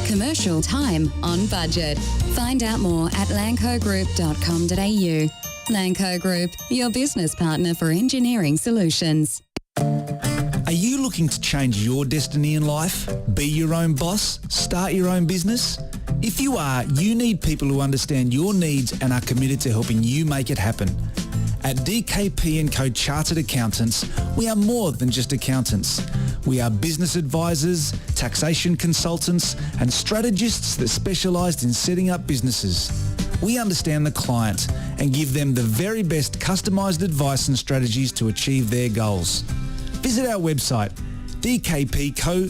Commercial time on budget. Find out more at lancogroup.com.au. Lanco Group, your business partner for engineering solutions. Are you looking to change your destiny in life? Be your own boss? Start your own business? If you are, you need people who understand your needs and are committed to helping you make it happen. At DKP & Co Chartered Accountants, we are more than just accountants. We are business advisors, taxation consultants, and strategists that specialise in setting up businesses. We understand the client and give them the very best customised advice and strategies to achieve their goals. Visit our website, dkpco.com.au,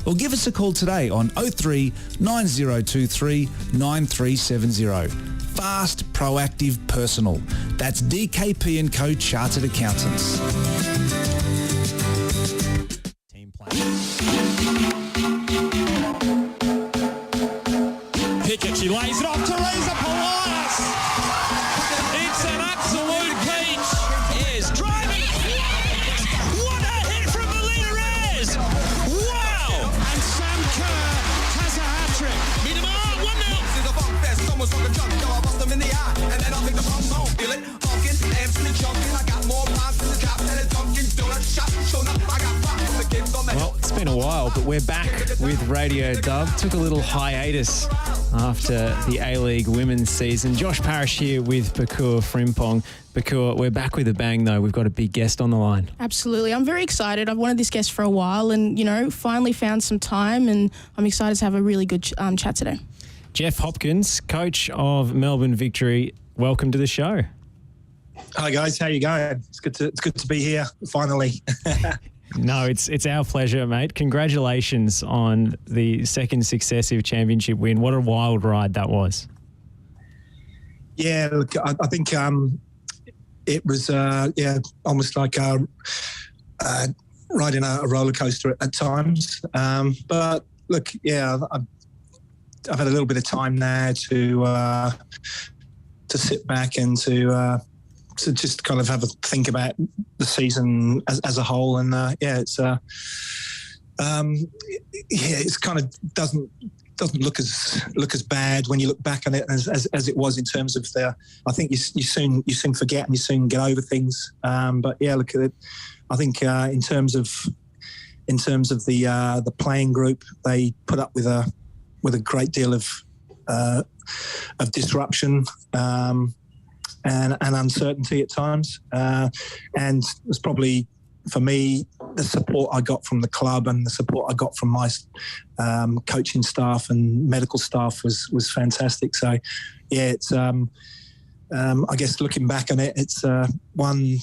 or give us a call today on 03 9023 9370. Fast, proactive, personal. That's DKP & Co Chartered Accountants. Team play. Pickett, she lays it off. Teresa Polias. It's an absolute peach. Is driving. What a hit from Melina Reyes. Wow. And Sam Kerr has a hat-trick. Minimum 1-0. Someone's fucking jump, yo, I bust them in the eye, and then I'll take the pumps home, feel it, Hopkins, Anthony jumping, I got more rhymes in the top, than a Dunkin' Donut shop, show up, I got pop from the kids on the Well, it's been a while, but we're back with Radio Dub. Took a little hiatus after the A-League women's season. Josh Parrish here with Pokuah Frimpong. Pokuah, we're back with a bang, though. We've got a big guest on the line. Absolutely. I'm very excited. I've wanted this guest for a while and, finally found some time, and I'm excited to have a really good chat today. Jeff Hopkins, coach of Melbourne Victory. Welcome to the show. Hi guys, how you going? It's good to be here finally. No, it's our pleasure, mate. Congratulations on the second successive championship win. What a wild ride that was. Yeah, look, I think it was almost like riding a roller coaster at times. But look, yeah, I've had a little bit of time now to sit back and to just kind of have a think about the season as a whole, and it's kind of doesn't look as bad when you look back on it as it was in terms of I think you soon forget and you soon get over things. But yeah, look at it. I think in terms of the playing group, they put up with a great deal of disruption and uncertainty at times. And it was probably, for me, the support I got from the club and the support I got from my coaching staff and medical staff was fantastic. So, yeah, it's I guess looking back on it, it's one,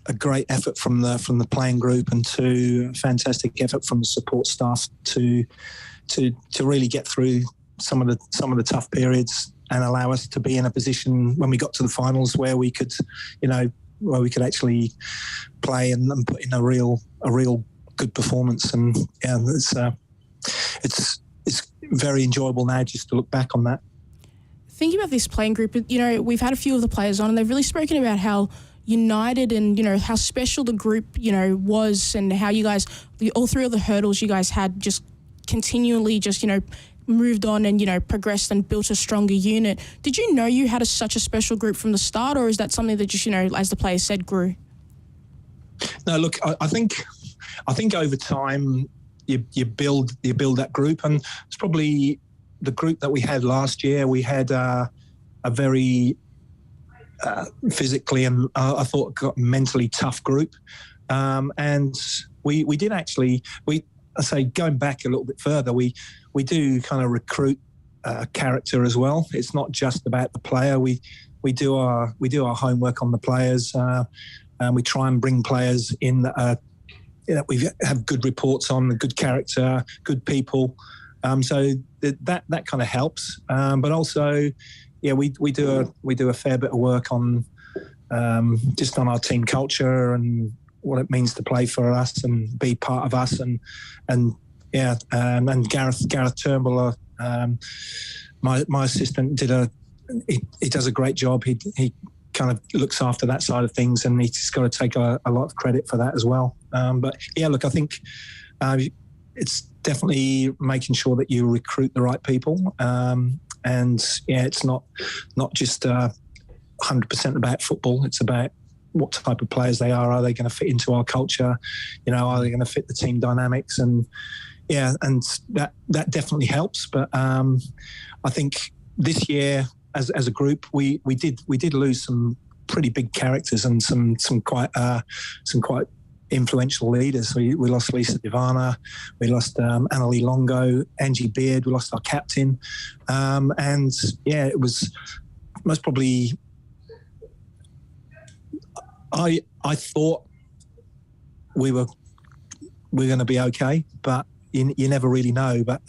a great effort from the playing group, and two, a fantastic effort from the support staff to really get through some of the tough periods and allow us to be in a position when we got to the finals where we could, where we could actually play and put in a real good performance. And yeah, it's very enjoyable now just to look back on that. Thinking about this playing group, we've had a few of the players on, and they've really spoken about how united and how special the group was, and how you guys, all three of the hurdles you guys had, just continually just moved on and progressed and built a stronger unit. Did you know you had such a special group from the start, or is that something that just as the players said, grew? No, look, I think over time you build that group, and it's probably the group that we had last year. We had a very physically and I thought mentally tough group, and we did actually I say going back a little bit further, we do kind of recruit character as well. It's not just about the player. We do our homework on the players, and we try and bring players in that we have good reports on, good character, good people. So that kind of helps. But also, yeah, we do a fair bit of work on just on our team culture and what it means to play for us and be part of us, and Gareth Turnbull, my assistant, he does a great job. He kind of looks after that side of things, and he's got to take a lot of credit for that as well. But yeah, look, I think it's definitely making sure that you recruit the right people. It's not just 100% about football. It's about what type of players they are. Are they going to fit into our culture? Are they going to fit the team dynamics? And that definitely helps. But I think this year, as a group, we did lose some pretty big characters and some quite influential leaders. We lost Lisa Divana, we lost Annalie Longo, Angie Beard, we lost our captain, it was most probably. I thought we were going to be okay, but you never really know. But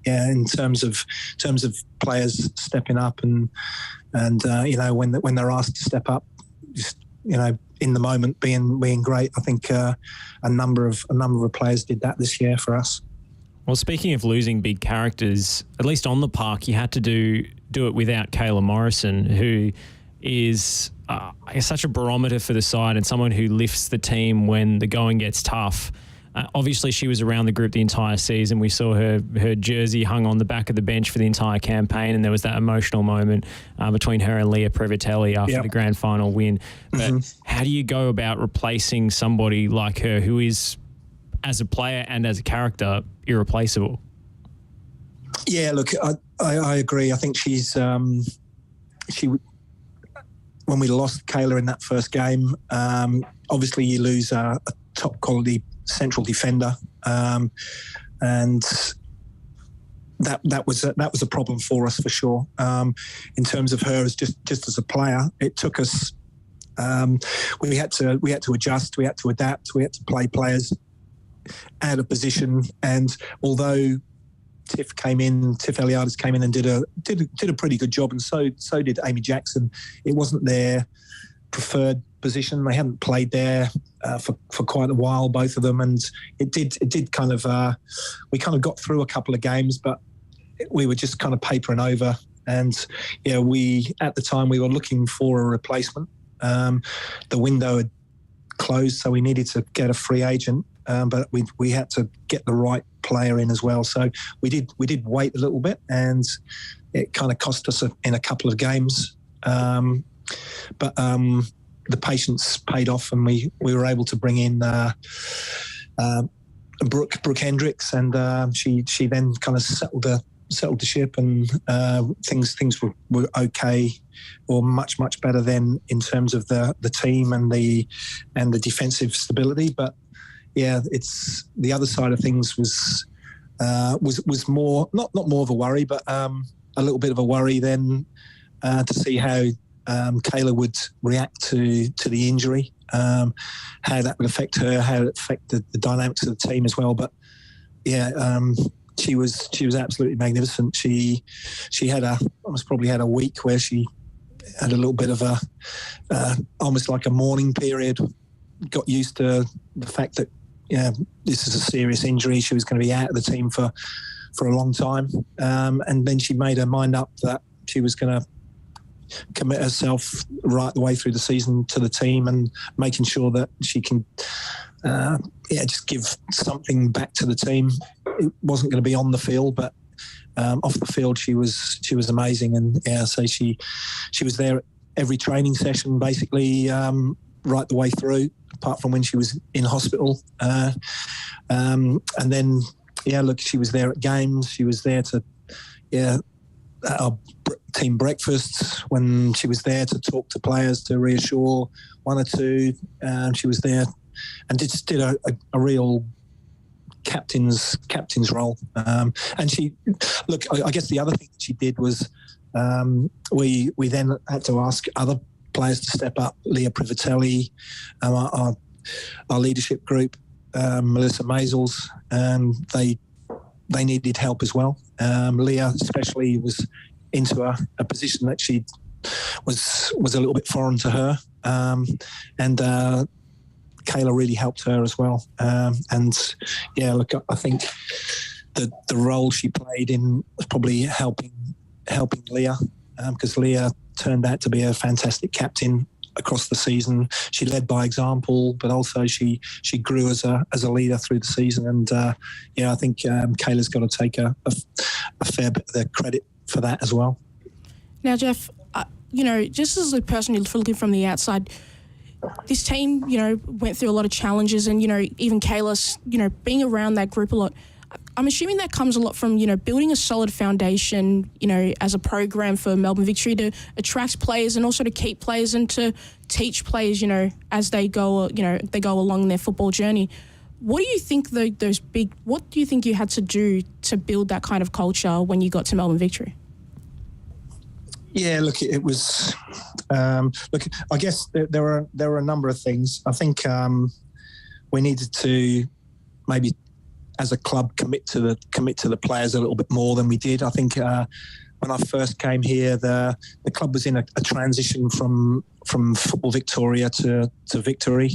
in terms of players stepping up and when they're asked to step up, just in the moment being great. I think a number of players did that this year for us. Well, speaking of losing big characters, at least on the park, you had to do it without Kayla Morrison, who is such a barometer for the side and someone who lifts the team when the going gets tough. Obviously, she was around the group the entire season. We saw her jersey hung on the back of the bench for the entire campaign, and there was that emotional moment between her and Leah Previtelli after the grand final win. But how do you go about replacing somebody like her who is, as a player and as a character, irreplaceable? Yeah, look, I agree. I think she's when we lost Kayla in that first game, obviously you lose a top quality central defender, and that was a problem for us for sure. In terms of her as just as a player, it took us. We had to adjust, we had to adapt, we had to play players out of position. And although Tiff Eliadis came in and did a pretty good job, and so did Amy Jackson, it wasn't their preferred position. They hadn't played there for quite a while, both of them, and it did kind of we kind of got through a couple of games, but we were just kind of papering over. And we at the time we were looking for a replacement. The window had closed, so we needed to get a free agent, but we had to get the right player in as well. So we did wait a little bit, and it kind of cost us in a couple of games. But the patience paid off, and we were able to bring in Brooke Hendricks, and she then kind of settled the ship, and things were okay, or much better than in terms of the team and the defensive stability. But it's the other side of things was more not more of a worry, but a little bit of a worry then to see how Kayla would react to the injury, how that would affect her, how it affected the dynamics of the team as well. But she was absolutely magnificent. She almost probably had a week where she had a little bit of a almost like a mourning period. Got used to the fact that this is a serious injury. She was going to be out of the team for a long time, and then she made her mind up that she was going to commit herself right the way through the season to the team, and making sure that she can just give something back to the team. It wasn't going to be on the field, but off the field she was amazing. And so she was there at every training session basically, right the way through, apart from when she was in hospital. And then she was there at games. She was there to our team breakfasts, when she was there to talk to players, to reassure one or two. She was there and just did a real captain's role. And she, I guess the other thing that she did was we then had to ask other players to step up. Leah Previtelli, our leadership group, Melissa Maisels, they needed help as well. Leah especially was into a position that she was a little bit foreign to her, and Kayla really helped her as well. I think the role she played in was probably helping Leah, because Leah turned out to be a fantastic captain across the season. She led by example, but also she grew as a leader through the season. And I think Kayla's got to take a fair bit of the credit for that as well. Now, Jeff, just as a person who's looking from the outside, this team, went through a lot of challenges, and even Kayla's, being around that group a lot. I'm assuming that comes a lot from, building a solid foundation, as a program for Melbourne Victory to attract players and also to keep players and to teach players, as they go, they go along their football journey. What do you think what do you think you had to do to build that kind of culture when you got to Melbourne Victory? Yeah, look, it was. I guess there were a number of things. I think we needed to maybe, as a club, commit to the players a little bit more than we did. I think when I first came here, the club was in a transition from Football Victoria to Victory,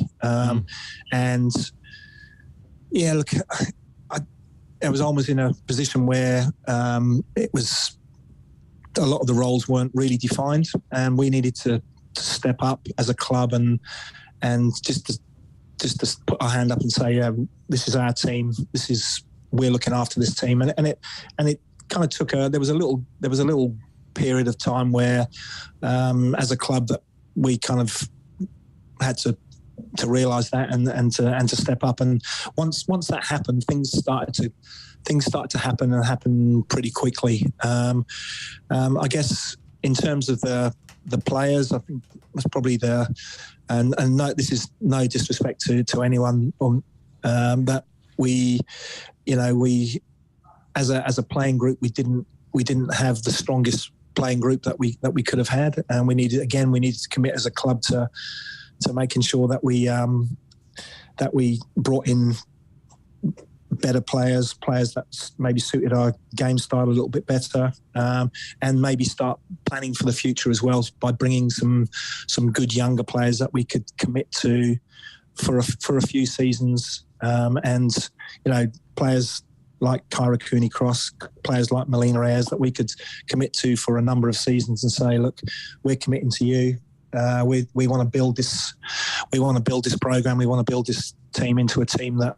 and yeah, look, I was almost in a position where it was. A lot of the roles weren't really defined, and we needed to step up as a club and just to put our hand up and say, this is our team. We're looking after this team, and it kind of took there was a little period of time where, as a club, that we kind of had to realise that and to step up. And once that happened, things started to happen and happen pretty quickly. I guess in terms of the players, I think that's probably and no, this is no disrespect to anyone, but we as a playing group, we didn't have the strongest playing group that we could have had, and we needed to commit as a club to making sure that we brought in better players that maybe suited our game style a little bit better, and maybe start planning for the future as well by bringing some good younger players that we could commit to for a few seasons, and players like Kyra Cooney-Cross, players like Melina Ayres that we could commit to for a number of seasons and say, look, we're committing to you. We want to build this. We want to build this program. We want to build this team into a team that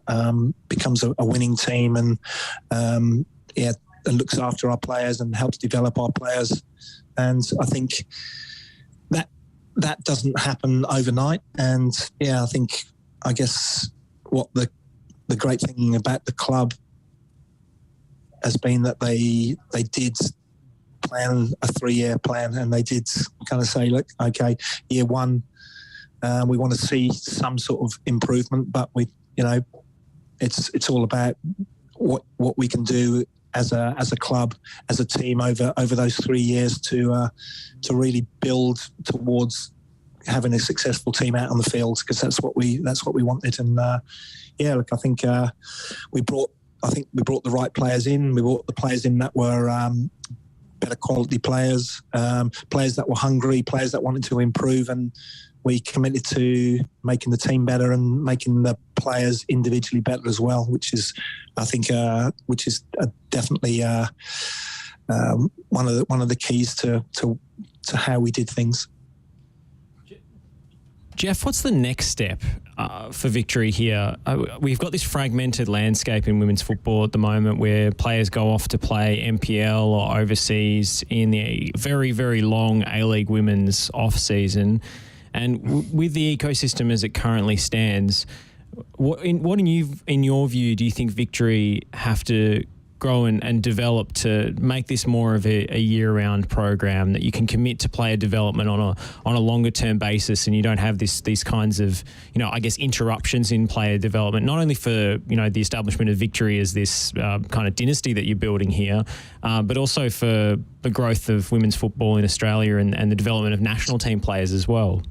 becomes a winning team, and looks after our players and helps develop our players. And I think that doesn't happen overnight. And I guess what the great thing about the club has been that they did plan a 3-year plan, and they did kind of say, look, okay, year one, we want to see some sort of improvement, but it's all about what we can do as a club, as a team over those 3 years to really build towards having a successful team out on the field, because that's what we wanted. And I think we brought the right players in. We brought the players in that were better quality players, players that were hungry, players that wanted to improve, and we committed to making the team better and making the players individually better as well, which is, I think, definitely one of the keys to how we did things. Jeff, what's the next step for Victory here? We've got this fragmented landscape in women's football at the moment where players go off to play NPL or overseas in the very, very long A-League women's off-season. And with the ecosystem as it currently stands, what in your view do you think Victory have to grow and develop to make this more of a year-round program that you can commit to player development on a longer-term basis, and you don't have these kinds of, interruptions in player development, not only for, the establishment of Victory as this kind of dynasty that you're building here, but also for the growth of women's football in Australia and the development of national team players as well?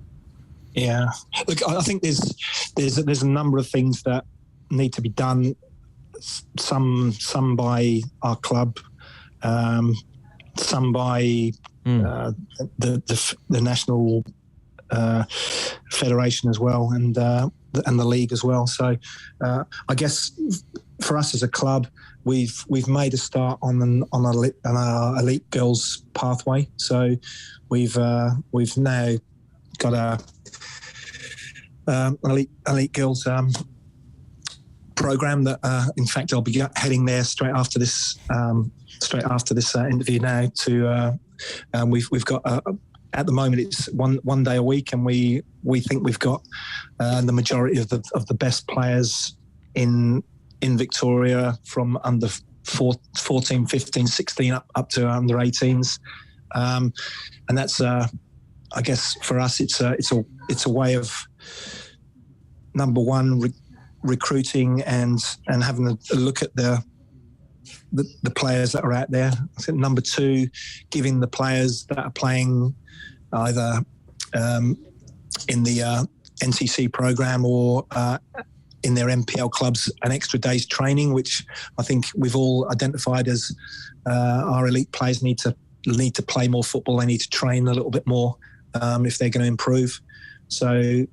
Yeah. Look, I think there's a number of things that need to be done. Some by our club, some by the national federation as well, and the league as well. So I guess for us as a club, we've made a start on our elite girls pathway. So we've now got elite girls program that, in fact, I'll be heading there straight after this interview now. To we've got at the moment it's one day a week, and we think we've got the majority of the best players in Victoria from under 14, 15, 16 up to under 18s, and that's I guess for us it's a way of, number one, recruiting and having a look at the players that are out there. I think number two, giving the players that are playing either in the NCC program or in their MPL clubs an extra day's training, which I think we've all identified as our elite players need to play more football. They need to train a little bit more if they're going to improve. So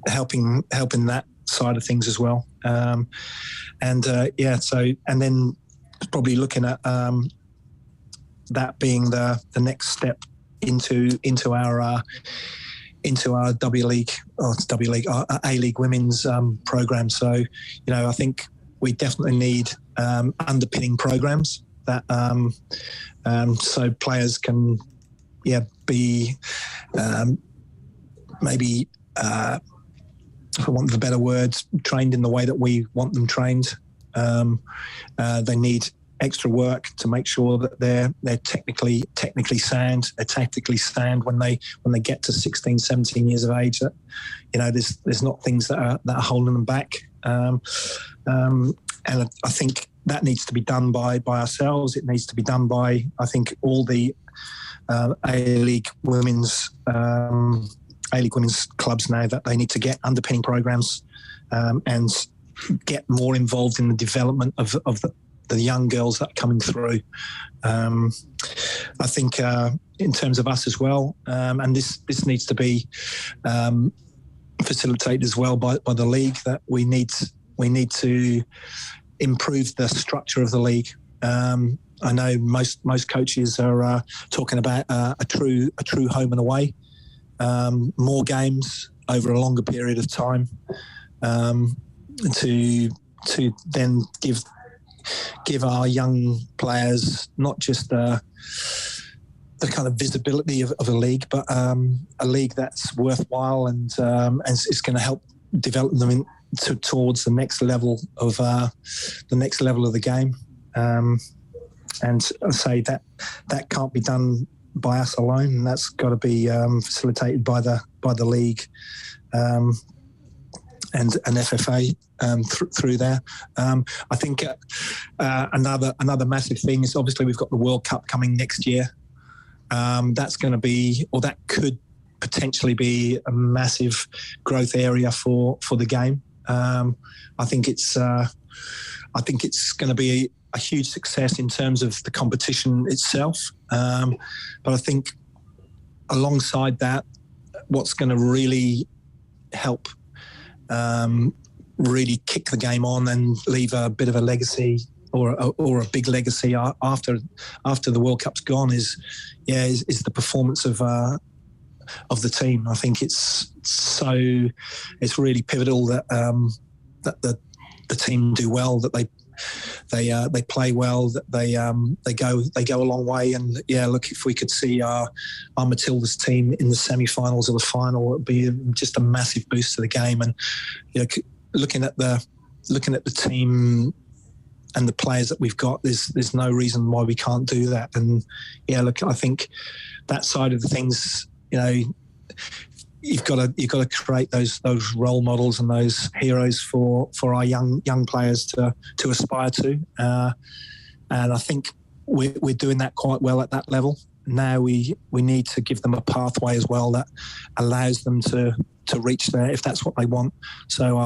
helping that side of things as well. And then probably looking at that being the next step into our W League, our A League women's program. So, I think we definitely need underpinning programs that so players can be maybe for want of a better word, trained in the way that we want them trained. They need extra work to make sure that they're technically sound, they're tactically sound when they get to 16, 17 years of age. That there's not things that are holding them back. And I think that needs to be done by ourselves. It needs to be done by, I think, all the A-League women's clubs now, that they need to get underpinning programs and get more involved in the development of the young girls that are coming through. I think in terms of us as well, and this needs to be facilitated as well by the league, that we need to improve the structure of the league. I know most coaches are talking about a true home and away, more games over a longer period of time, to then give our young players not just the kind of visibility of a league, but a league that's worthwhile and it's going to help develop them towards the next level of the game. And I say that can't be done by us alone, and that's got to be facilitated by the league and FFA through there. I think another massive thing is, obviously we've got the World Cup coming next year. That's going to be, or that could potentially be, a massive growth area for the game. I think it's going to be a huge success in terms of the competition itself. But I think alongside that, what's going to really help really kick the game on and leave a bit of a legacy or a big legacy after the World Cup's gone is the performance of the team. I think it's really pivotal that the team do well, that they play well, that they go a long way. And look, if we could see our Matildas team in the semi-finals or the final, it would be just a massive boost to the game. And looking at the team and the players that we've got, there's no reason why we can't do that. And look, I think that side of the things, you've got to create those role models and those heroes for our young players to aspire to, and I think we're doing that quite well at that level. Now we need to give them a pathway as well that allows them to reach there if that's what they want. So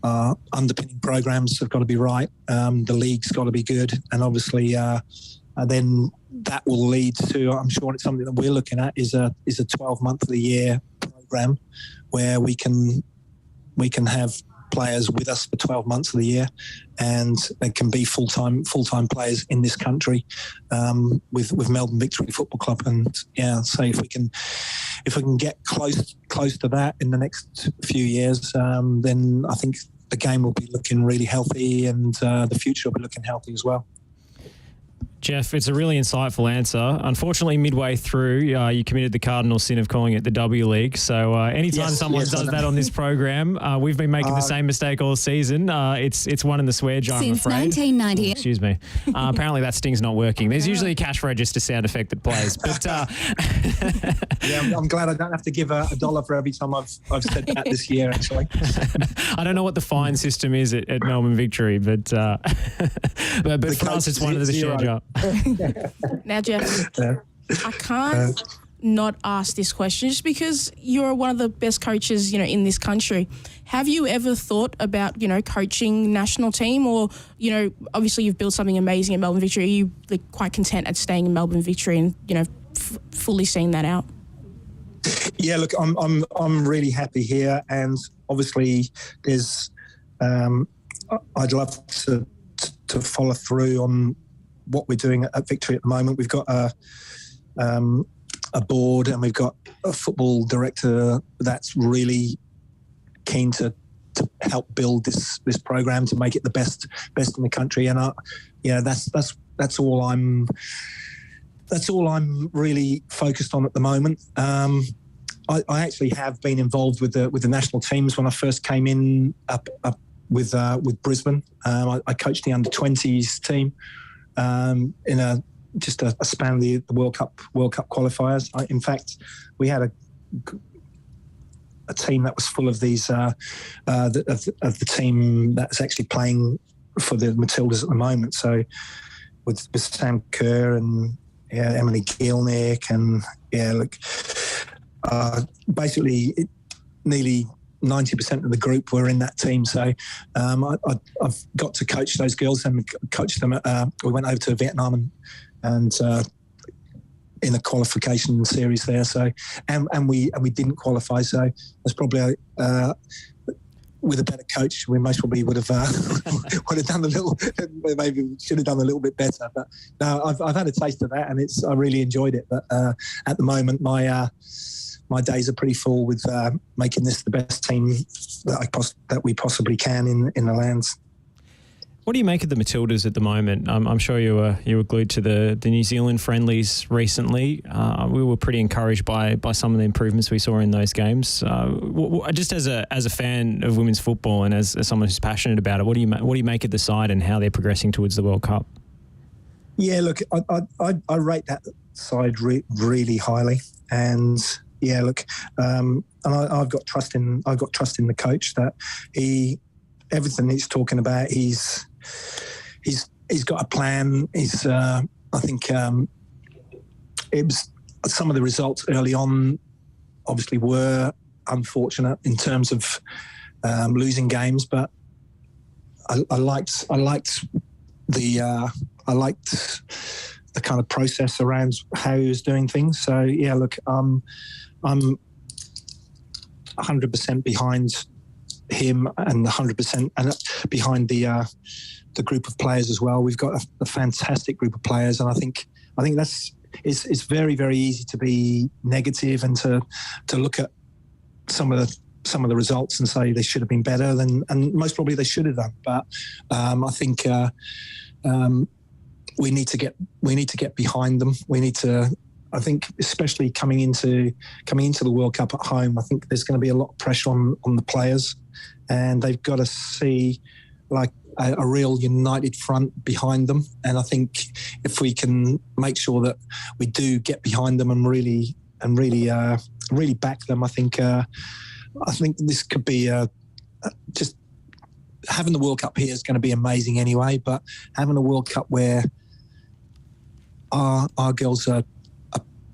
our underpinning programs have got to be right. The league's got to be good, and obviously then that will lead to, I'm sure it's something that we're looking at, is a 12-month of the year program where we can have players with us for 12 months of the year, and they can be full-time players in this country with Melbourne Victory Football Club. And so if we can get close to that in the next few years, then I think the game will be looking really healthy, and the future will be looking healthy as well. Jeff, it's a really insightful answer. Unfortunately, midway through, you committed the cardinal sin of calling it the W League. So anytime someone does that on this program, we've been making the same mistake all season. It's one in the swear jar, I'm afraid. Since 1990. Excuse me. Apparently that sting's not working. There's usually a cash register sound effect that plays. But I'm glad I don't have to give $1 for every time I've said that this year, actually. I don't know what the fine system is at Melbourne Victory, but for us, it's one of the share jar. Now, Jeff, I can't not ask this question just because you're one of the best coaches, in this country. Have you ever thought about, coaching national team, or, obviously you've built something amazing at Melbourne Victory. Are you quite content at staying in Melbourne Victory and, fully seeing that out? Yeah, look, I'm really happy here, and obviously there's I'd love to follow through on what we're doing at Victory at the moment. We've got a board, and we've got a football director that's really keen to help build this program to make it the best in the country. And that's all I'm really focused on at the moment. I actually have been involved with the national teams when I first came in up with Brisbane. I coached the under-20s team in a span of the World Cup qualifiers. In fact, we had a team that was full of these of the team that's actually playing for the Matildas at the moment. So with Sam Kerr and Emily Gielnick and basically nearly 90% of the group were in that team. So I've got to coach those girls and coach them. We went over to Vietnam and in a qualification series there. So and we didn't qualify. So that's probably with a better coach, we most probably would have done maybe should have done a little bit better. But no, I've had a taste of that, and I really enjoyed it. But at the moment, my days are pretty full with making this the best team that we possibly can in the lands. What do you make of the Matildas at the moment? I'm sure you were glued to the New Zealand friendlies recently. We were pretty encouraged by some of the improvements we saw in those games. Just as a fan of women's football and as someone who's passionate about it, what do you make of the side and how they're progressing towards the World Cup? Yeah, look, I rate that side really highly, and yeah, look, and I've got trust in the coach that everything he's talking about, he's got a plan. I think it was some of the results early on obviously were unfortunate in terms of losing games, but I liked the kind of process around how he was doing things. So yeah, look, I'm 100% behind him and 100% behind the group of players as well. We've got a fantastic group of players, and I think it's very, very easy to be negative and to look at some of the results and say they should have been better and most probably they should have done. But I think we need to get behind them. We need to. I think, especially coming into the World Cup at home, I think there's going to be a lot of pressure on the players, and they've got to see like a real united front behind them. And I think if we can make sure that we do get behind them and really back them, I think this could be just having the World Cup here is going to be amazing anyway. But having a World Cup where our girls are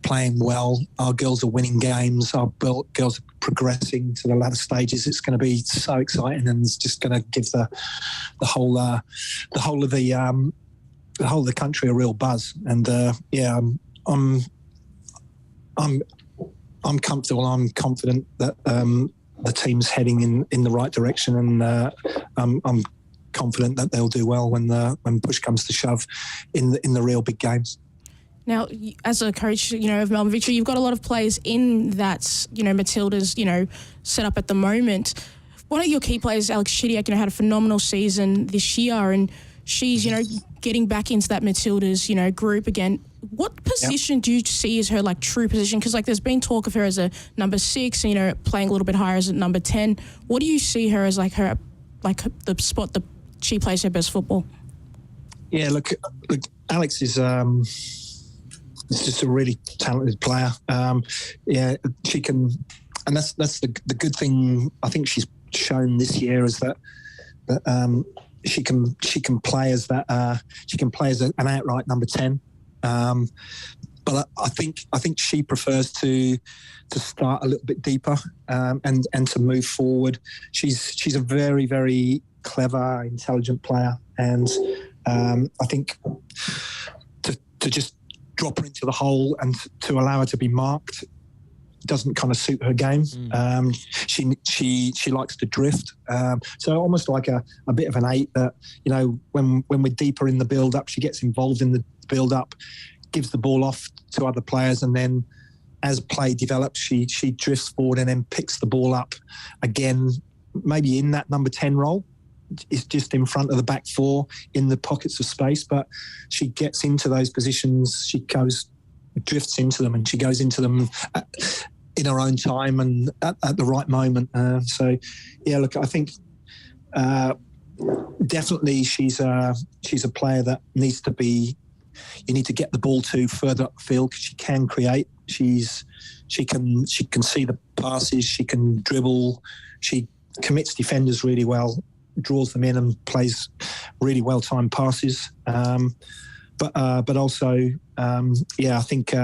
playing well, our girls are winning games, our girls are progressing to the latter stages, it's going to be so exciting, and it's just going to give the whole of the country a real buzz. And I'm comfortable. I'm confident that the team's heading in the right direction, and I'm confident that they'll do well when push comes to shove in the real big games. Now, as a coach, of Melbourne Victory, you've got a lot of players in that, Matildas, set up at the moment. One of your key players, Alex Chidiac, had a phenomenal season this year, and she's, getting back into that Matildas, group again. What position do you see as her, true position? Because, there's been talk of her as a number 6, and, playing a little bit higher as a number 10. What do you see her as, her, the spot that she plays her best football? Yeah, look, Alex is just a really talented player. She can, and that's the good thing I think she's shown this year is that she can play as that. She can play as an outright number 10. But I think she prefers to start a little bit deeper and to move forward. She's a very, very clever, intelligent player, and I think to just drop her into the hole and to allow her to be marked doesn't kind of suit her game. She likes to drift, so almost like a bit of an 8 that when we're deeper in the build up, she gets involved in the build up, gives the ball off to other players, and then as play develops, she drifts forward and then picks the ball up again, maybe in that number 10 role. Is just in front of the back 4 in the pockets of space, but she gets into those positions. She drifts into them, and she goes into them in her own time and at the right moment. I think definitely she's a player that needs to be. You need to get the ball to further upfield because she can create. She can see the passes. She can dribble. She commits defenders really well. Draws them in and plays really well-timed passes, but also, I think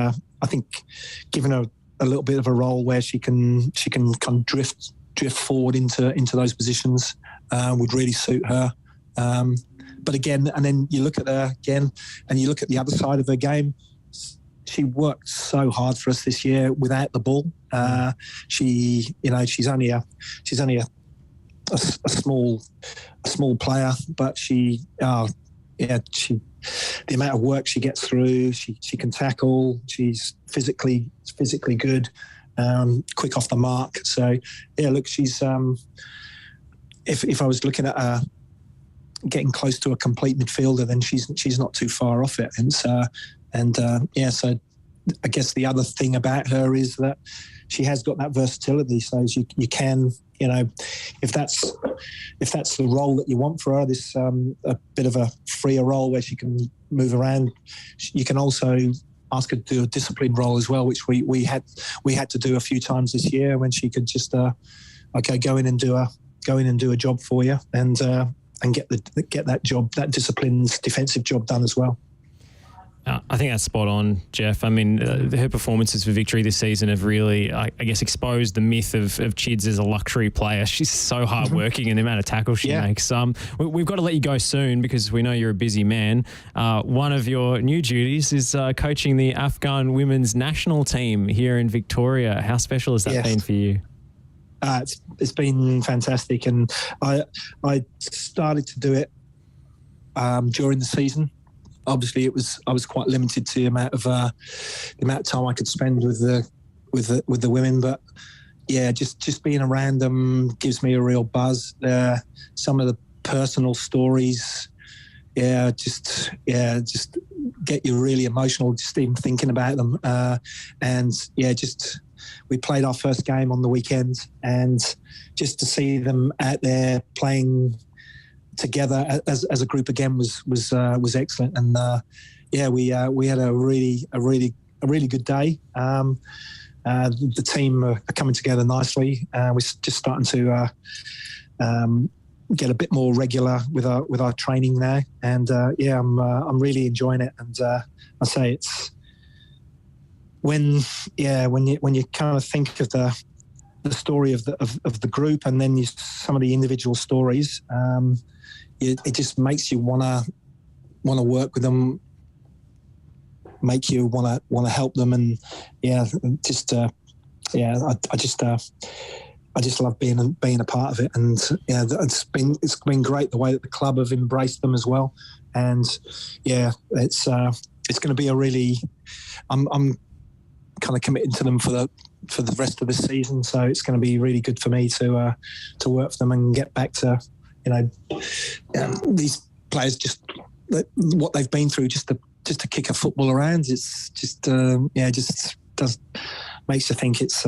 giving her a little bit of a role where she can kind of drift forward into those positions would really suit her. But again, and then you look at her again, and you look at the other side of her game. She worked so hard for us this year without the ball. She's only a small player, but the amount of work she gets through, she can tackle, she's physically good, quick off the mark. So she's if I was looking at her getting close to a complete midfielder, then she's not too far off it. And so I guess the other thing about her is that she has got that versatility. So you can, if that's the role that you want for her, this a bit of a freer role where she can move around. You can also ask her to do a disciplined role as well, which we had to do a few times this year when she could just go in and do a job for you and get that job, that disciplined defensive job done as well. I think that's spot on, Jeff. I mean, her performances for Victory this season have really, I guess, exposed the myth of Chids as a luxury player. She's so hardworking and the amount of tackles she makes. We've got to let you go soon because we know you're a busy man. One of your new duties is coaching the Afghan women's national team here in Victoria. How special has that been for you? It's been fantastic, and I started to do it during the season. Obviously, I was quite limited to the amount of time I could spend with the women, but just being around them gives me a real buzz. Some of the personal stories, just get you really emotional just even thinking about them. We played our first game on the weekend, and just to see them out there playing together as a group again was excellent. And we had a really good day. The team are coming together nicely. We're just starting to get a bit more regular with our training now, and I'm really enjoying it. And I say it's when you kind of think of the story of the group, and then some of the individual stories. It just makes you want to work with them, make you want to help them, and I I just love being a part of it, and yeah, it's been great the way that the club have embraced them as well, and yeah, it's going to be a really, I'm kind of committed to them for the rest of the season, so it's going to be really good for me to work for them and get back to these players, just what they've been through, just to kick a football around. It's just makes you think it's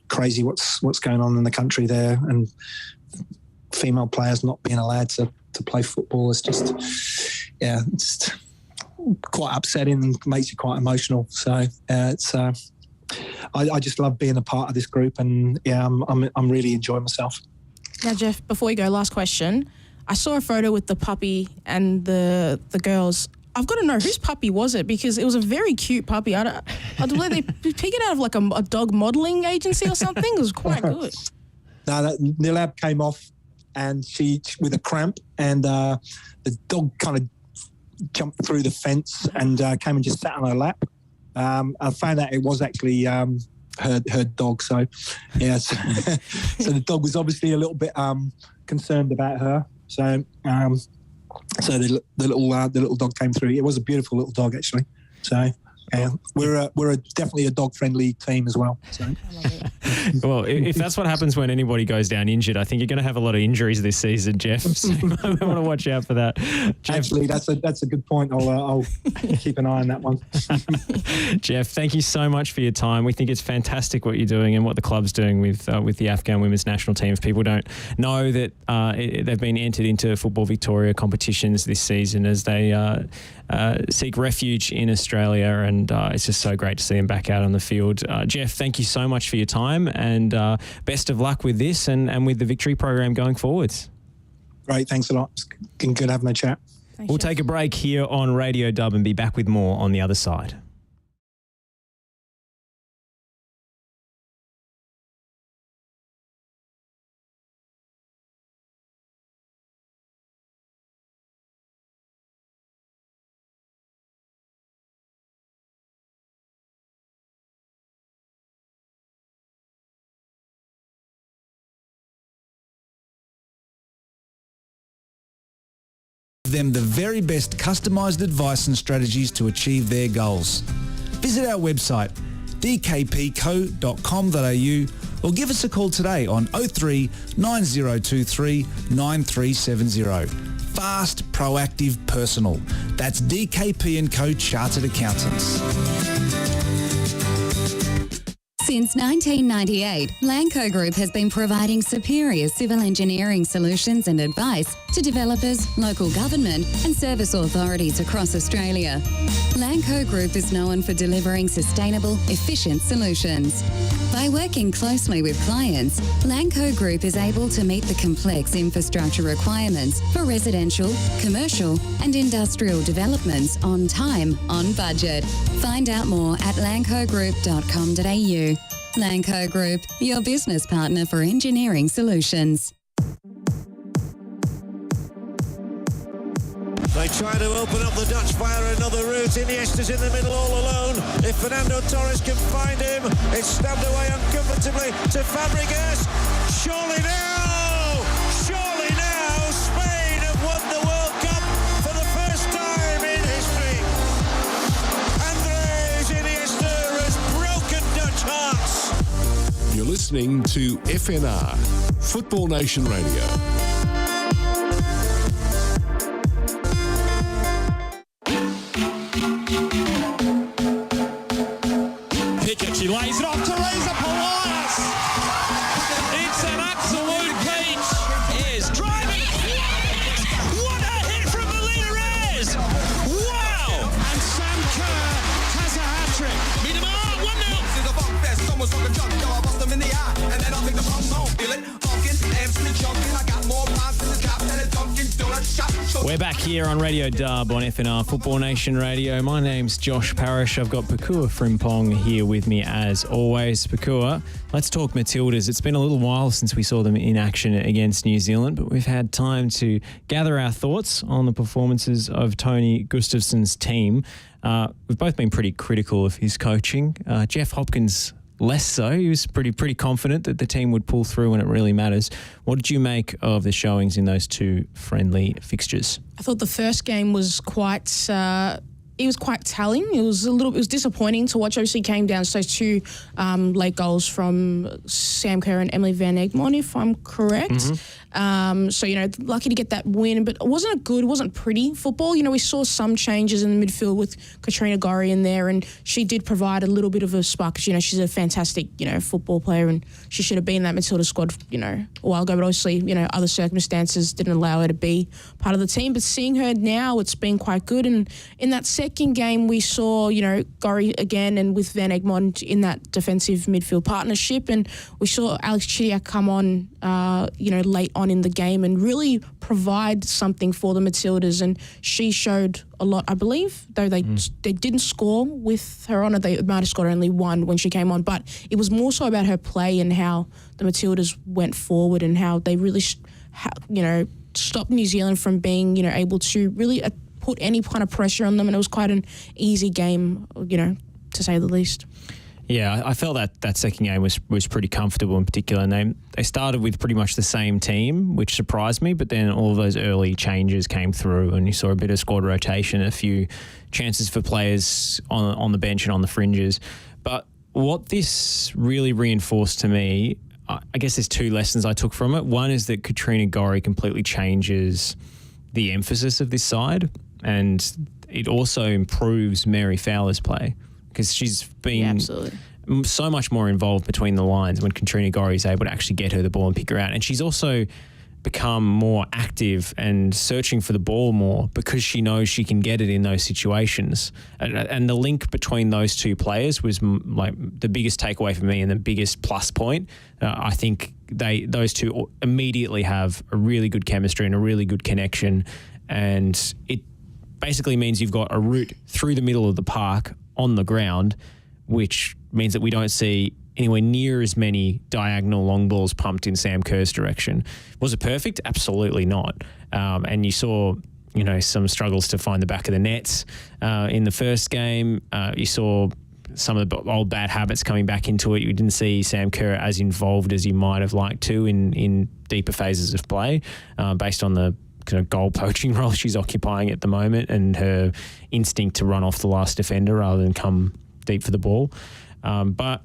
crazy what's going on in the country there, and female players not being allowed to play football is just quite upsetting and makes you quite emotional. So I just love being a part of this group, and yeah, I'm really enjoying myself. Now, Jeff, before you go, last question. I saw a photo with the puppy and the girls. I've got to know, whose puppy was it? Because it was a very cute puppy. I believe they picked it out of like a dog modelling agency or something. It was quite good. No, the lab came off, and she with a cramp, and the dog kind of jumped through the fence and came and just sat on her lap. I found out it was actually her dog. So yeah, so the dog was obviously a little bit concerned about her. So the little dog came through. It was a beautiful little dog, actually. So we're definitely a dog friendly team as well. So. Well, if that's what happens when anybody goes down injured, I think you're going to have a lot of injuries this season, Jeff. So I want to watch out for that. Jeff, actually, that's a good point. I'll keep an eye on that one. Jeff, thank you so much for your time. We think it's fantastic what you're doing and what the club's doing with the Afghan women's national team. If people don't know that they've been entered into Football Victoria competitions this season as they seek refuge in Australia, and it's just so great to see them back out on the field. Jeff, thank you so much for your time, and best of luck with this and with the Victory program going forwards. Great, thanks a lot. It's good having a chat. Thanks, We'll Jeff. take a break here on Radio Dub and be back with more on the other side. Them the very best customised advice and strategies to achieve their goals. Visit our website dkpco.com.au or give us a call today on 03 9023 9370. Fast, proactive, personal. That's DKP & Co Chartered Accountants. Since 1998, Lanco Group has been providing superior civil engineering solutions and advice to developers, local government and service authorities across Australia. Lanco Group is known for delivering sustainable, efficient solutions. By working closely with clients, Lanco Group is able to meet the complex infrastructure requirements for residential, commercial and industrial developments on time, on budget. Find out more at lancogroup.com.au. Lanco Group, your business partner for engineering solutions. They try to open up the Dutch via another route. Iniesta's in the middle all alone. If Fernando Torres can find him, it's stabbed away uncomfortably to Fabregas. Surely now, Spain have won the World Cup for the first time in history. Andres Iniesta has broken Dutch hearts. You're listening to FNR, Football Nation Radio. She lays it off to Polias. It's an absolute peach. Is driving. What a hit from Melina Reyes. Wow. And Sam Kerr has a hat-trick. Miedemar, 1-0. Someone's fucking jump, yo, I bust them in the eye. And then I'll take the pump home. Feel it, pumpkin, Amsterdam jumping. I got more pounds in the top than a Dunkin' Donut shop. We're back here on Radio Dub on FNR Football Nation Radio. My name's Josh Parrish. I've got Pokuah Frimpong here with me as always. Pokuah, let's talk Matildas. It's been a little while since we saw them in action against New Zealand, but we've had time to gather our thoughts on the performances of Tony Gustafson's team. We've both been pretty critical of his coaching. Jeff Hopkins less so. He was pretty confident that the team would pull through when it really matters. What did you make of the showings in those two friendly fixtures? I thought the first game was quite telling. It was disappointing to watch. Obviously, came down to those two late goals from Sam Kerr and Emily Van Egmond, if I'm correct. So, lucky to get that win, but it wasn't pretty football. We saw some changes in the midfield with Katrina Gorry in there, and she did provide a little bit of a spark because, she's a fantastic, football player, and she should have been in that Matilda squad, a while ago, but obviously, other circumstances didn't allow her to be part of the team. But seeing her now, it's been quite good. And in that second game, we saw, Gorry again and with Van Egmond in that defensive midfield partnership, and we saw Alex Chidiac come on, late on in the game and really provide something for the Matildas, and she showed a lot, I believe, though they didn't score with her on it. They might have scored only one when she came on, but it was more so about her play and how the Matildas went forward and how they really, stopped New Zealand from being, able to really put any kind of pressure on them, and it was quite an easy game, to say the least. Yeah, I felt that second game was pretty comfortable in particular, and they started with pretty much the same team, which surprised me, but then all of those early changes came through and you saw a bit of squad rotation, a few chances for players on the bench and on the fringes. But what this really reinforced to me, I guess there's two lessons I took from it. One is that Katrina Gorry completely changes the emphasis of this side, and it also improves Mary Fowler's play, because she's been so much more involved between the lines when Katrina Gorry is able to actually get her the ball and pick her out. And she's also become more active and searching for the ball more because she knows she can get it in those situations. And the link between those two players was like the biggest takeaway for me and the biggest plus point. I think those two immediately have a really good chemistry and a really good connection, and it basically means you've got a route through the middle of the park on the ground, which means that we don't see anywhere near as many diagonal long balls pumped in Sam Kerr's direction. Was it perfect? Absolutely not. And you saw, some struggles to find the back of the nets in the first game. You saw some of the old bad habits coming back into it. You didn't see Sam Kerr as involved as you might have liked to in deeper phases of play, based on the kind of goal poaching role she's occupying at the moment and her instinct to run off the last defender rather than come deep for the ball. But,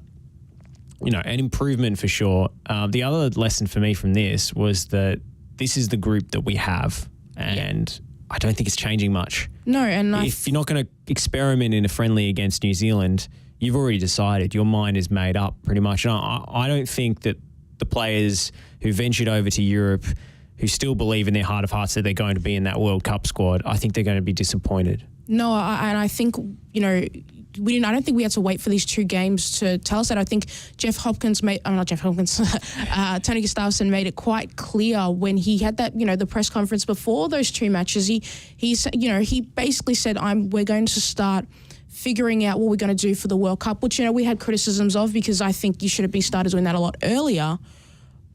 an improvement for sure. The other lesson for me from this was that this is the group that we have, and I don't think it's changing much. No, and if you're not going to experiment in a friendly against New Zealand, you've already decided. Your mind is made up pretty much. And I don't think that the players who ventured over to Europe, who still believe in their heart of hearts that they're going to be in that World Cup squad, I think they're going to be disappointed. No, and I think, I don't think we had to wait for these two games to tell us that. I think Tony Gustafsson made it quite clear when he had that, the press conference before those two matches. He basically said, we're going to start figuring out what we're going to do for the World Cup, which, we had criticisms of because I think you should have started doing that a lot earlier.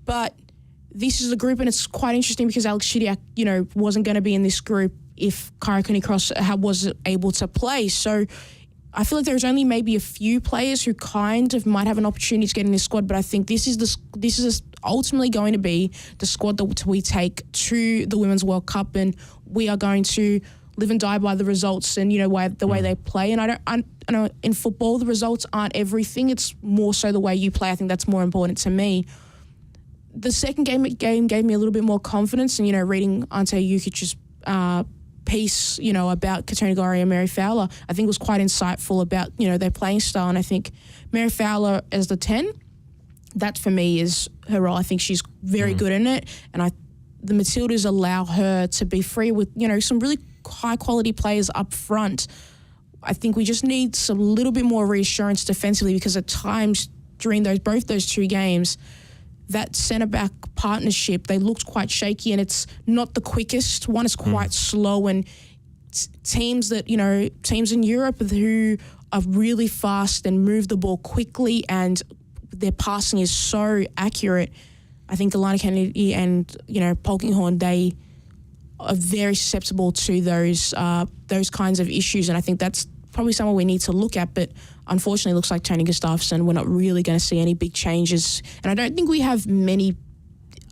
But this is a group, and it's quite interesting because Alex Chidiac, wasn't going to be in this group if Kyra Cooney-Cross wasn't able to play. So I feel like there's only maybe a few players who kind of might have an opportunity to get in this squad, but I think this is ultimately going to be the squad that we take to the Women's World Cup, and we are going to live and die by the results and the way they play. And I know in football the results aren't everything; it's more so the way you play. I think that's more important to me. The second game gave me a little bit more confidence, and reading Ante Jukic's piece, about Katrina Gorry and Mary Fowler, I think was quite insightful about, their playing style. And I think Mary Fowler as the 10, that for me is her role. I think she's very good in it. And the Matildas allow her to be free with, some really high quality players up front. I think we just need some little bit more reassurance defensively, because at times during both those two games, that centre-back partnership, they looked quite shaky, and it's not the quickest. One is quite slow, and teams in Europe who are really fast and move the ball quickly and their passing is so accurate. I think Alana Kennedy and, Polkinghorne, they are very susceptible to those kinds of issues, and I think that's probably someone we need to look at, but unfortunately it looks like Tony Gustafsson, we're not really going to see any big changes. And I don't think we have many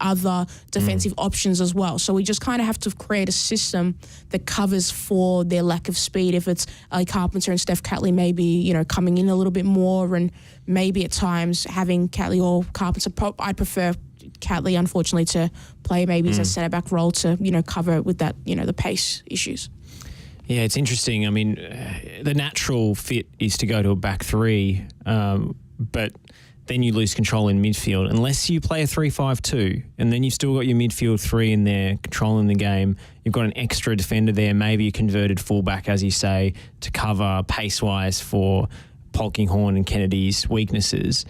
other defensive options as well. So we just kind of have to create a system that covers for their lack of speed. If it's Ali Carpenter and Steph Catley maybe, coming in a little bit more, and maybe at times having Catley or Carpenter. I'd prefer Catley, unfortunately, to play maybe as a centre-back role to, cover with that, the pace issues. Yeah, it's interesting. I mean, the natural fit is to go to a back three, but then you lose control in midfield unless you play a 3-5-2, and then you've still got your midfield three in there controlling the game. You've got an extra defender there, maybe a converted fullback, as you say, to cover pace-wise for Polkinghorne and Kennedy's weaknesses.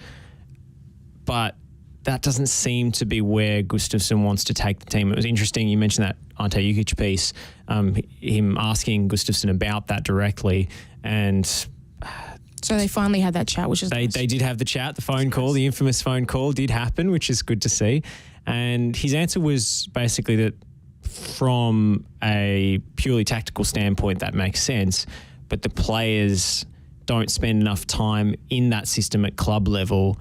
But that doesn't seem to be where Gustafsson wants to take the team. It was interesting you mentioned that Ante Jukic piece, him asking Gustafsson about that directly, and so they finally had that chat, which is nice. They did have the chat, the phone call, the infamous phone call did happen, which is good to see. And his answer was basically that from a purely tactical standpoint, that makes sense, but the players don't spend enough time in that system at club level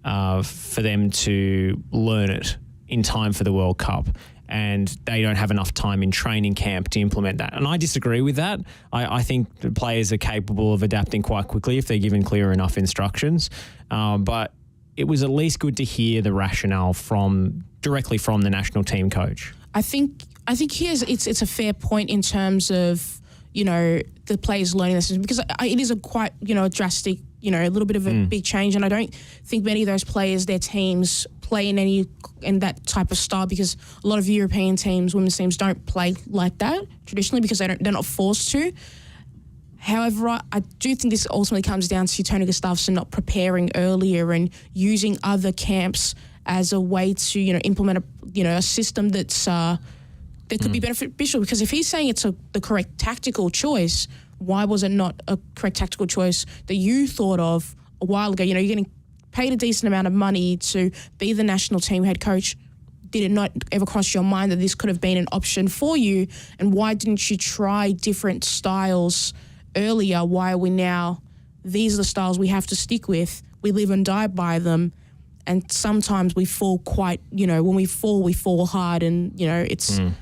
for them to learn it in time for the World Cup. And they don't have enough time in training camp to implement that. And I disagree with that. I think the players are capable of adapting quite quickly if they're given clear enough instructions. But it was at least good to hear the rationale directly from the national team coach. I think it's a fair point in terms of, the players learning this, because it is a quite, a drastic, a little bit of a big change. And I don't think many of those players, their teams play in that type of style, because a lot of European teams, women's teams, don't play like that traditionally because they're not forced to. However, I do think this ultimately comes down to Tony Gustafsson not preparing earlier and using other camps as a way to, implement a system that's that could be beneficial. Because if he's saying it's the correct tactical choice, why was it not a correct tactical choice that you thought of a while ago? You're getting paid a decent amount of money to be the national team head coach. Did it not ever cross your mind that this could have been an option for you? And why didn't you try different styles earlier? Why are we now, these are the styles we have to stick with. We live and die by them. And sometimes we fall quite, when we fall hard, and,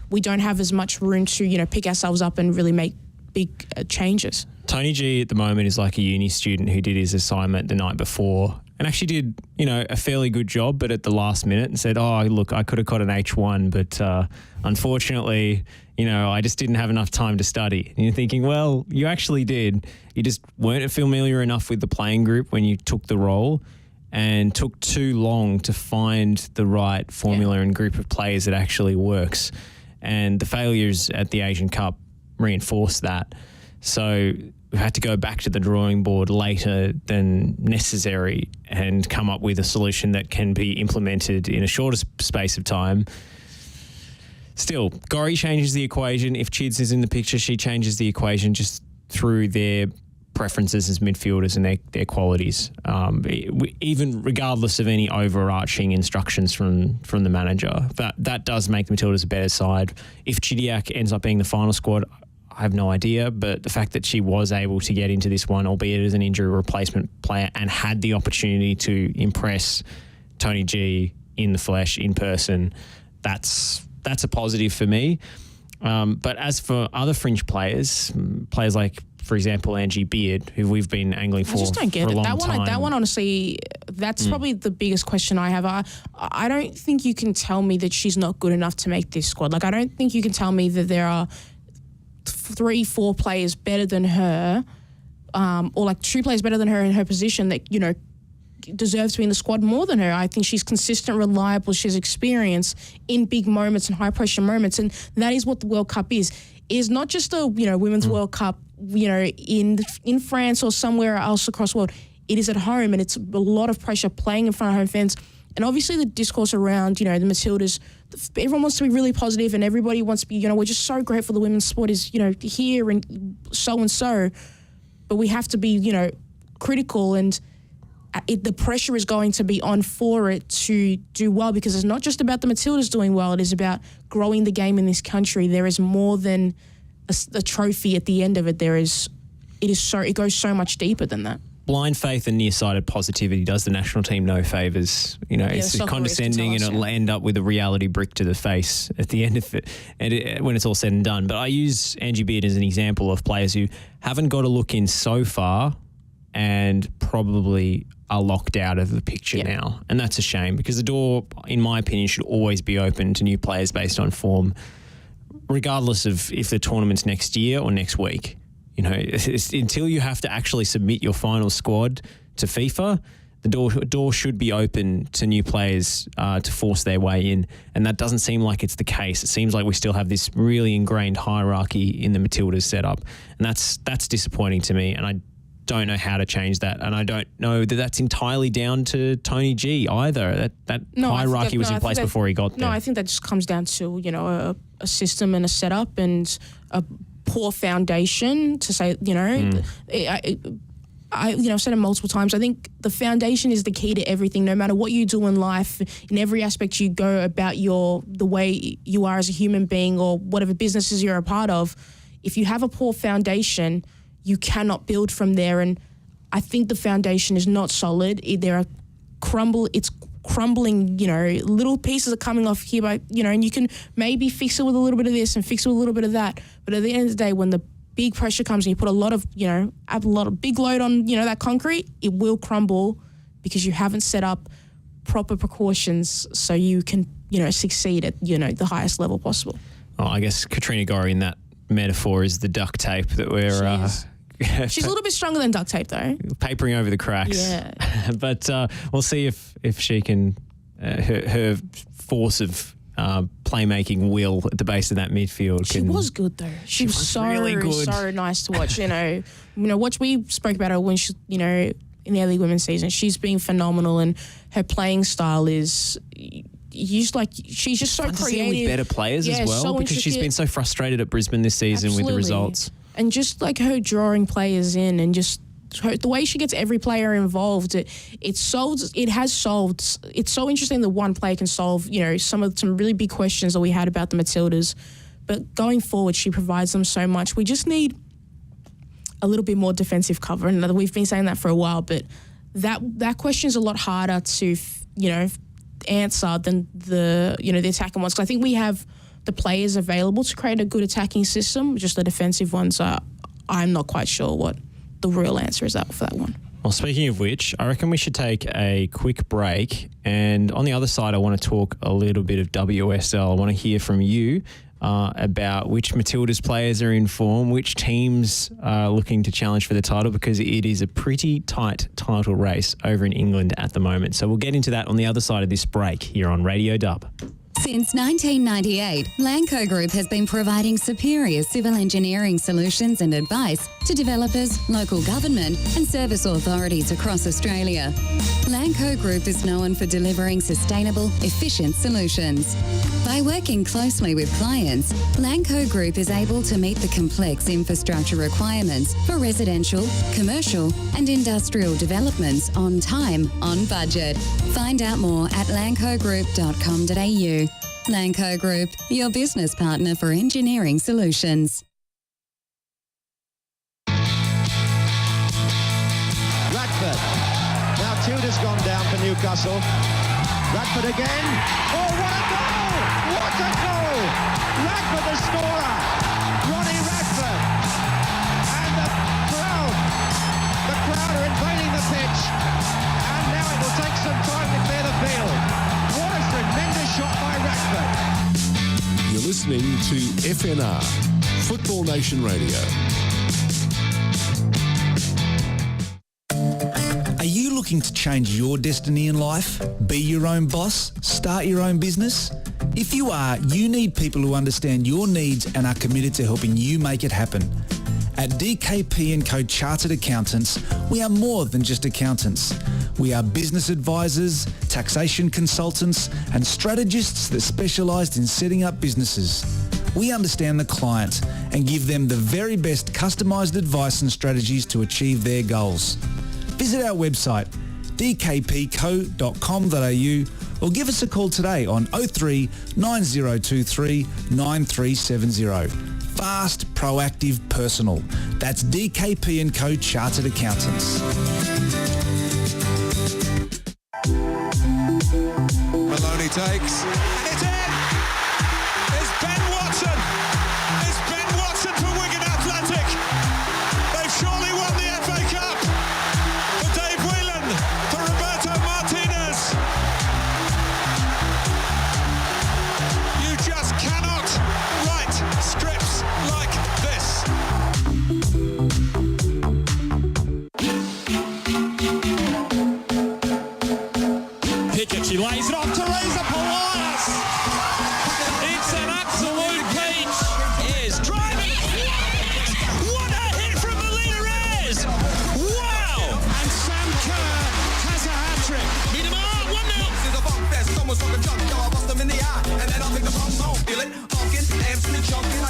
we don't have as much room to, pick ourselves up and really make big changes. Tony G at the moment is like a uni student who did his assignment the night before and actually did, a fairly good job, but at the last minute and said, oh, look, I could have got an H1, but unfortunately, I just didn't have enough time to study. And you're thinking, well, you actually did. You just weren't familiar enough with the playing group when you took the role, and took too long to find the right formula and group of players that actually works. And the failures at the Asian Cup reinforced that. So we've had to go back to the drawing board later than necessary and come up with a solution that can be implemented in a shorter space of time. Still, Gorry changes the equation. If Chids is in the picture, she changes the equation just through their preferences as midfielders and their qualities, even regardless of any overarching instructions from the manager. That does make the Matildas a better side. If Chidiac ends up being the final squad, I have no idea, but the fact that she was able to get into this one, albeit as an injury replacement player, and had the opportunity to impress Tony G in the flesh, in person, that's a positive for me. But as for other fringe players like, for example, Angie Beard, who we've been angling for a long time. I just don't get it. That one, honestly, that's probably the biggest question I have. I don't think you can tell me that she's not good enough to make this squad. Like, I don't think you can tell me that there are 3-4 players better than her, or like 2 players better than her in her position that, deserves to be in the squad more than her. I think she's consistent, reliable, she has experience in big moments and high-pressure moments, and that is what the World Cup is. It is not just a, Women's World Cup, in France or somewhere else across the world. It is at home, and it's a lot of pressure playing in front of home fans. And obviously the discourse around, the Matildas, everyone wants to be really positive, and everybody wants to be, we're just so grateful the women's sport is, here and so. But we have to be, critical, and the pressure is going to be on for it to do well, because it's not just about the Matildas doing well. It is about growing the game in this country. There is more than a trophy at the end of it. There is it goes so much deeper than that. Blind faith and nearsighted positivity does the national team no favours. It's condescending and it'll end up with a reality brick to the face at the end of it, when it's all said and done. But I use Angie Beard as an example of players who haven't got a look in so far and probably are locked out of the picture now. And that's a shame, because the door, in my opinion, should always be open to new players based on form, regardless of if the tournament's next year or next week. Until you have to actually submit your final squad to FIFA, the door should be open to new players to force their way in. And that doesn't seem like it's the case. It seems like we still have this really ingrained hierarchy in the Matildas setup. And that's disappointing to me. And I don't know how to change that. And I don't know that that's entirely down to Tony G either. That hierarchy was in place before he got there. No, I think that just comes down to, a system and a setup and a poor foundation to say, I've said it multiple times. I think the foundation is the key to everything. No matter what you do in life, in every aspect you go about the way you are as a human being or whatever businesses you're a part of, if you have a poor foundation, you cannot build from there. And I think the foundation is not solid. It's crumbling, little pieces are coming off here by, and you can maybe fix it with a little bit of this and fix it with a little bit of that. But at the end of the day, when the big pressure comes and you put a lot of big load on, that concrete, it will crumble because you haven't set up proper precautions so you can, succeed at, the highest level possible. Oh, I guess Katrina Gorry in that metaphor is the duct tape that we're... She's a little bit stronger than duct tape, though. Papering over the cracks. Yeah. But we'll see if she can, her force of playmaking will at the base of that midfield. She was good, though. She was so really good. So nice to watch. We spoke about her when she, in the A-League Women's season. She's been phenomenal, and her playing style is... she's just so creative. With better players as well, so because she's been so frustrated at Brisbane this season with the results. And just like her drawing players in, and just the way she gets every player involved, it's so interesting that one player can solve, some really big questions that we had about the Matildas. But going forward, she provides them so much. We just need a little bit more defensive cover, and we've been saying that for a while. But that question is a lot harder to, answer than the attacking ones. Because I think we have the players available to create a good attacking system. Just the defensive ones I'm not quite sure what the real answer is for that one. Well, speaking of which, I reckon we should take a quick break. And on the other side, I want to talk a little bit of WSL. I want to hear from you about which Matildas players are in form, which teams are looking to challenge for the title, because it is a pretty tight title race over in England at the moment. So we'll get into that on the other side of this break here on Radio Dub. Since 1998, Lanco Group has been providing superior civil engineering solutions and advice to developers, local government and service authorities across Australia. Lanco Group is known for delivering sustainable, efficient solutions. By working closely with clients, Lanco Group is able to meet the complex infrastructure requirements for residential, commercial and industrial developments on time, on budget. Find out more at lancogroup.com.au. Lanco Group, your business partner for engineering solutions. Radford. Now Tudor's gone down for Newcastle. Radford again. Oh, what a goal! What a goal! Radford the scorer. Ronnie Radford. And the crowd are invading the pitch. And now it will take some time to clear the field. What a tremendous shot by Radford. You're listening to FNR, Football Nation Radio. Are you looking to change your destiny in life? Be your own boss? Start your own business? If you are, you need people who understand your needs and are committed to helping you make it happen. At DKP & Co Chartered Accountants, we are more than just accountants. We are business advisors, taxation consultants, and strategists that specialise in setting up businesses. We understand the client and give them the very best customised advice and strategies to achieve their goals. Visit our website, dkpco.com.au, or give us a call today on 03 9023 9370. Fast, proactive, personal. That's DKP & Co Chartered Accountants. Maloney takes, and it's in! It's Ben Watson! It's Ben Watson for Wigan Athletic! They've surely won the FA Cup! For Dave Whelan, for Roberto Martinez! You just cannot write scripts like this! Pickett, she lays it off to Reza Polias. It's an absolute peach. Is driving. What a hit from Melina Reyes. Wow. And Sam Kerr has a hat-trick. Miedemar, 1-0.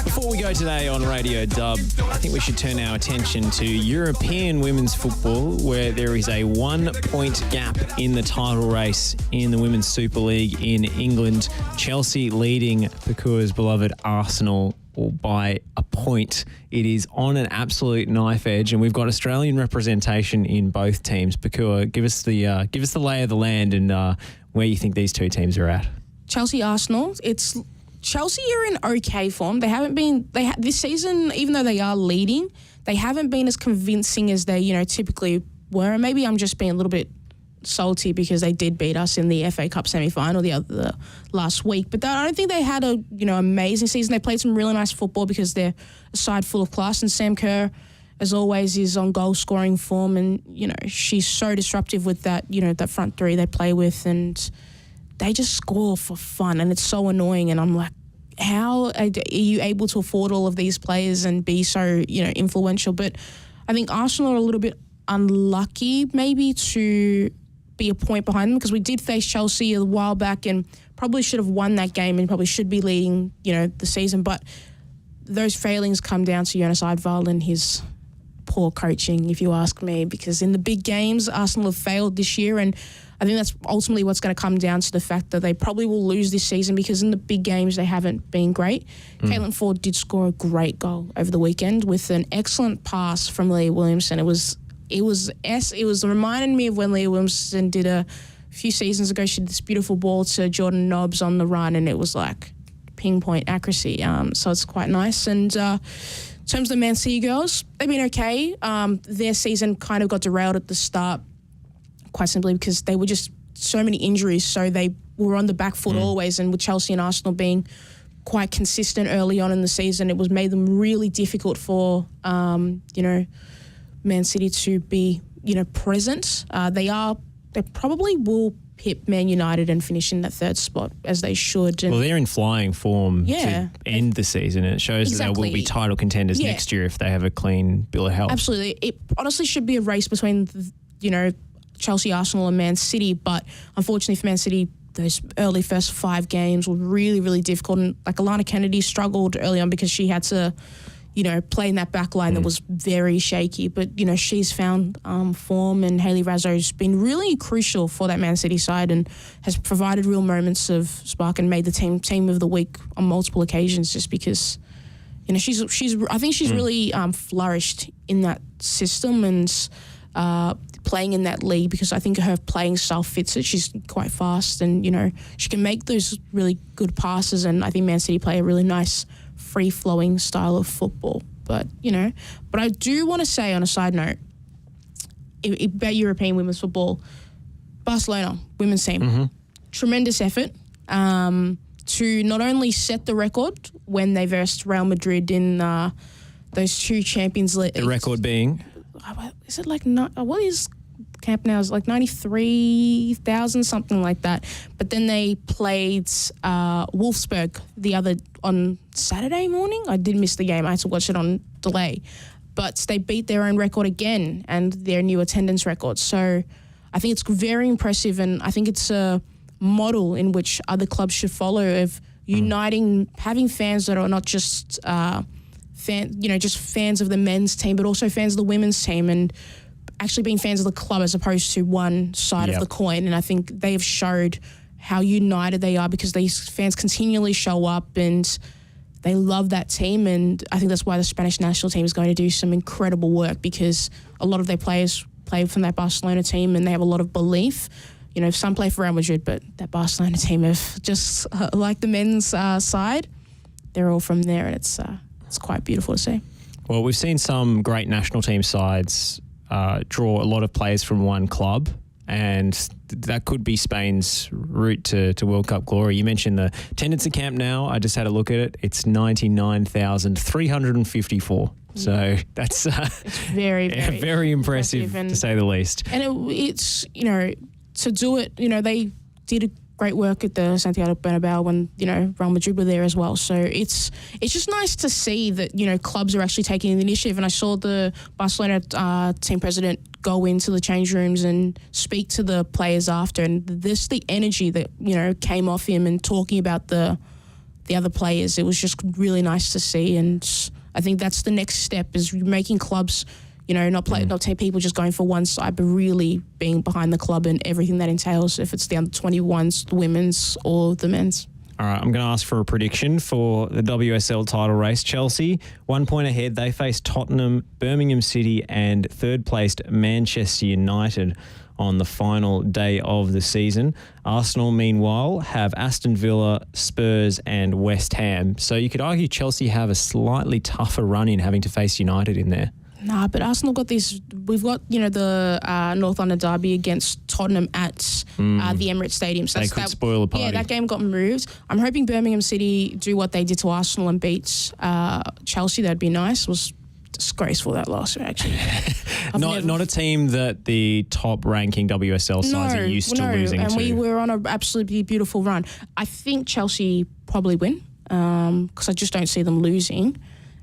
Before we go today on Radio Dub, I think we should turn our attention to European women's football, where there is a 1 point gap in the title race in the Women's Super League in England. Chelsea leading Pokuah's beloved Arsenal by a point. It is on an absolute knife edge, and we've got Australian representation in both teams. Pokuah, give us the lay of the land and where you think these two teams are at. Chelsea, Arsenal. Chelsea are in okay form. They haven't been. This season, even though they are leading, they haven't been as convincing as they typically were. And maybe I'm just being a little bit salty because they did beat us in the FA Cup semi-final the last week. But I don't think they had a amazing season. They played some really nice football because they're a side full of class. And Sam Kerr, as always, is on goal scoring form, and she's so disruptive with that that front three they play with, and they just score for fun, and it's so annoying. And I'm like, how are you able to afford all of these players and be so influential? But I think Arsenal are a little bit unlucky maybe to be a point behind them, because we did face Chelsea a while back and probably should have won that game and probably should be leading the season. But those failings come down to Jonas Eidevall and his poor coaching, if you ask me, because in the big games, Arsenal have failed this year, and I think that's ultimately what's going to come down to the fact that they probably will lose this season, because in the big games they haven't been great. Caitlin Ford did score a great goal over the weekend with an excellent pass from Leah Williamson. It was reminding me of when Leah Williamson did a few seasons ago. She did this beautiful ball to Jordan Nobbs on the run, and it was like pinpoint accuracy. So it's quite nice. And in terms of the Man City girls, they've been okay. Their season kind of got derailed at the start, quite simply because they were just so many injuries. So they were on the back foot always. And with Chelsea and Arsenal being quite consistent early on in the season, it was made them really difficult for, Man City to be, present. They probably will hit Man United and finish in that third spot, as they should. And they're in flying form to end the season, and it shows that they will be title contenders next year if they have a clean bill of health. Absolutely. It honestly should be a race between, Chelsea, Arsenal and Man City, but unfortunately for Man City, those early first 5 games were really, really difficult. And like Alana Kennedy struggled early on because she had to, play in that back line that was very shaky. But, she's found form, and Hayley Razzo's been really crucial for that Man City side and has provided real moments of spark and made the team of the week on multiple occasions, just because, I think she's really flourished in that system and playing in that league, because I think her playing style fits it. She's quite fast and, she can make those really good passes, and I think Man City play a really nice free-flowing style of football. But I do want to say on a side note, about European women's football, Barcelona women's team, tremendous effort to not only set the record when they versed Real Madrid in those 2 Champions League. The record being? Is it like, what is Camp Nou? Is it like 93,000, something like that. But then they played Wolfsburg on Saturday morning. I did miss the game. I had to watch it on delay. But they beat their own record again and their new attendance record. So I think it's very impressive, and I think it's a model in which other clubs should follow, of uniting, having fans that are not just just fans of the men's team, but also fans of the women's team, and actually being fans of the club as opposed to one side of the coin. And I think they have showed how united they are, because these fans continually show up and they love that team, and I think that's why the Spanish national team is going to do some incredible work, because a lot of their players play from that Barcelona team and they have a lot of belief. You know, some play for Real Madrid, but that Barcelona team have just like the men's side, they're all from there, and it's quite beautiful to see. Well, we've seen some great national team sides draw a lot of players from one club, and that could be Spain's route to World Cup glory. You mentioned the attendance at Camp Nou. I just had a look at it. It's 99,354. So that's it's very, very, very impressive to say the least. And it's, you know, to do it, you know, they did a great work at the Santiago Bernabeu when, you know, Real Madrid were there as well. So it's just nice to see that, you know, clubs are actually taking the initiative. And I saw the Barcelona team president go into the change rooms and speak to the players after, and the energy that, you know, came off him and talking about the other players, it was just really nice to see. And I think that's the next step, is making clubs, you know, not people just going for one side, but really being behind the club and everything that entails, if it's the under-21s, the women's or the men's. All right, I'm going to ask for a prediction for the WSL title race. Chelsea, 1 point ahead. They face Tottenham, Birmingham City and third-placed Manchester United on the final day of the season. Arsenal, meanwhile, have Aston Villa, Spurs and West Ham. So you could argue Chelsea have a slightly tougher run in having to face United in there. Nah, but Arsenal got these. We've got, you know, the North London derby against Tottenham at the Emirates Stadium. So they could spoil the party. Yeah, that game got moved. I'm hoping Birmingham City do what they did to Arsenal and beat Chelsea. That'd be nice. It was disgraceful, that loss, actually. Not a team that the top-ranking WSL sides are used to losing and to. we were on an absolutely beautiful run. I think Chelsea probably win, because I just don't see them losing.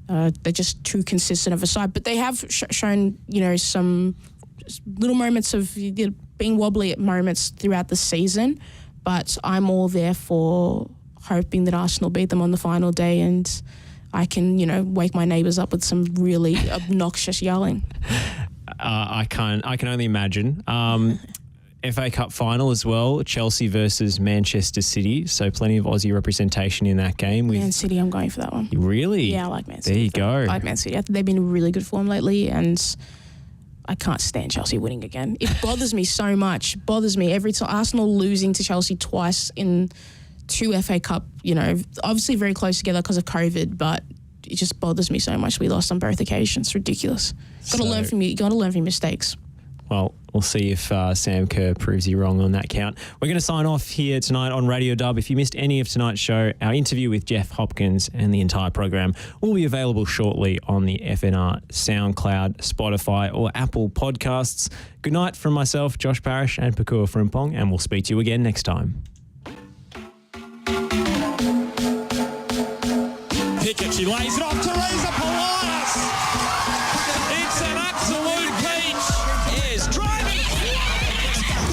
They're just too consistent of a side, but they have shown, you know, some little moments of being wobbly at moments throughout the season. But I'm all there for hoping that Arsenal beat them on the final day, and I can, you know, wake my neighbours up with some really obnoxious yelling. I can only imagine. FA Cup final as well, Chelsea versus Manchester City. So plenty of Aussie representation in that game. Man City, I'm going for that one. Really? Yeah, I like Man City. There you go. I like Man City. I think they've been in really good form lately, and I can't stand Chelsea winning again. It bothers me so much. It bothers me every time. Arsenal losing to Chelsea twice in 2 FA Cup, you know, obviously very close together because of COVID, but it just bothers me so much. We lost on both occasions. It's ridiculous. Got to learn from your mistakes. Well, we'll see if Sam Kerr proves you wrong on that count. We're going to sign off here tonight on Radio Dub. If you missed any of tonight's show, our interview with Jeff Hopkins and the entire program will be available shortly on the FNR SoundCloud, Spotify or Apple podcasts. Good night from myself, Josh Parrish and Pokuah Frimpong, and we'll speak to you again next time. Pickett, she lays it off to Teresa Polias. It's an absolute peach. Is driving.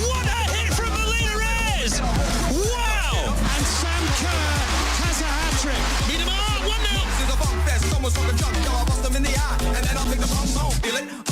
What a hit from Melina Reyes. Wow. And Sam Kerr has a hat-trick. Meet him out, 1-0. This is a funk fest. Someone's fucking jump. Yo, I bust them in the eye. And then I'll pick the bum home. Feel it?